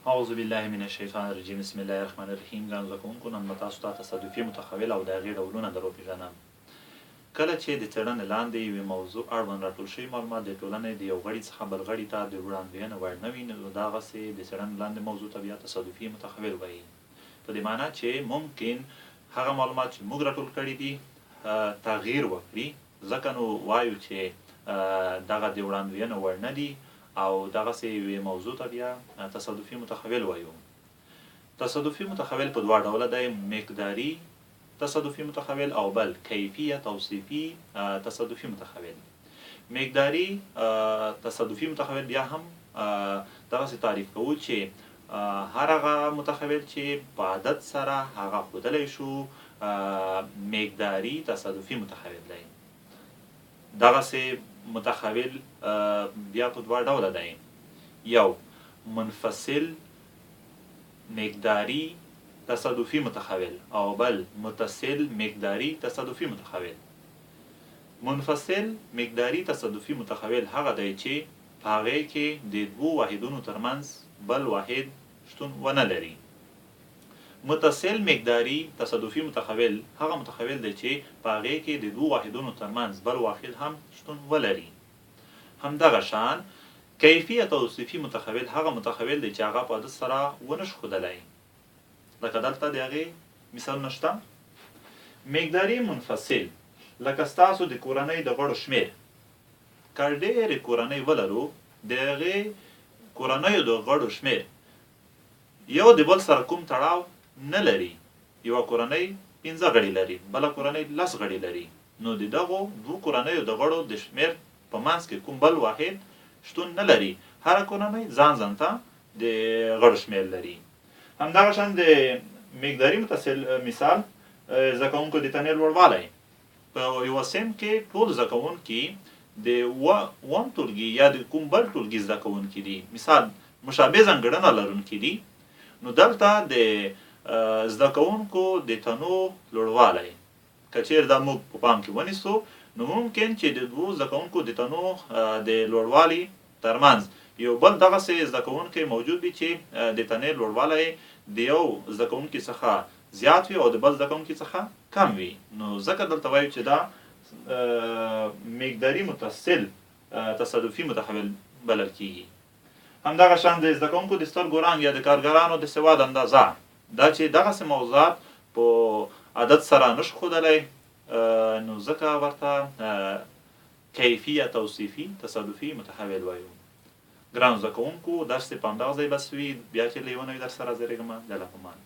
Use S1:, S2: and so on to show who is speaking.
S1: اعوذ بالله من الشیطان الرجیم بسم الله الرحمن الرحیم. ګرانو زده کوونکو، نن به تاسو ته تصادفي متحول او د هغې ډولونه در وپېژنم. کله چې د څېړنې لاندې یوې موضوع اړوند راټول شوي معلومات د ټولنې د یو غړي څخه بل غړي ته د وړاندوینې وړ نه وي، نو دغسې د څېړنې لاندې موضوع ته بیا تصادفي متحول وایي. په دې معنی چې ممکن هغه معلومات چې موږ راټول کړي دي تغییر وکړي، ځکه نو وایو چې دغه د وړاندوینې وړ نه دي او دغسې یوې موضوع ته بیا تصادفي متحول وایو. تصادفي متحول په دوه ډوله دی، مقداري تصادفي متحول او بل کیفیه توصیفي تصادفي متحول. مقداري تصادفي متحول بیا هم دغسې تعریف کوو چې هر هغه متحول چې په عدد سره هغه ښودلی شو مقداري تصادفي متحول دی. دغسې متحول بیا په دوه ډوله دی، یو منفصل مقداري تصادفي متحول او بل متصل مقداري تصادفي متحول. منفصل مقداري تصادفي متحول هغه دی چې په هغې کې د دوو واحدونو ترمنځ بل واحد شتون ونه لري. متصل مقداري تصادفي متحول هغه متحول دی چې په هغې کې د دوو واحدونو ترمنځ بل واحد هم شتون ولري. همدغه شان کیفیه توصیفي متحول هغه متحول دی چې هغه په عدد سره ونه شو ښودلی، لکه دلته د هغې مثالونه شته. مقداري منفصل لکه ستاسو د کورنۍ د غړو شمېر. که ډېرې کورنۍ ولرو، د هغې کورنیو د غړو شمېر یو د بل سره کوم تړاو نه لري. یوه کورنۍ 5 غړي لري، بله کورنۍ 10 غړي لري، نو د دغو دوو کورنیو د غړو د شمېر په منځ کې کوم بل واحد شتون نه لري. هره کورنۍ ځان ته د غړو شمېر لري. همدغه شان د مقداري متصل مثال زده کوونکو د تنې لوړوالی. په یوه صنف کې ټول زده کوونکي د اووم ټولګي یا د کوم بل ټولګي زده کوونکي دي، مثال مشابه ځانګړنه لرونکي دي، نو دلته د زده کوونکو د تنو لوړوالی که چېرې دا موږ په پام کې ونیسو، نو ممکن چې د دوو زده کوونکو د تنو د لوړوالي ترمنځ یو بل دغسې زده کوونکی موجود وي چې د تنې لوړوالی د یو زده کوونکي څخه زیات وي او د بل زده کوونکي څخه کم وي. نو ځکه دلته وایو چې دا مقداري متصل تصادفي متحول بلل کیږي. همدغه شان د زده کوونکو د سترګو رنګ یا د کارګرانو د سواد اندازه، دا چې دغسې موضوعات په عدد سره نشو ښودلی، نو ځکه ورته کیفیه توصیفي تصادفي متحول وایو. ګرانو زده کوونکو، درس په همدغه ځای بس وي. بیا چې له یوه نوي درس سره حاضرېږم، د الله په امان.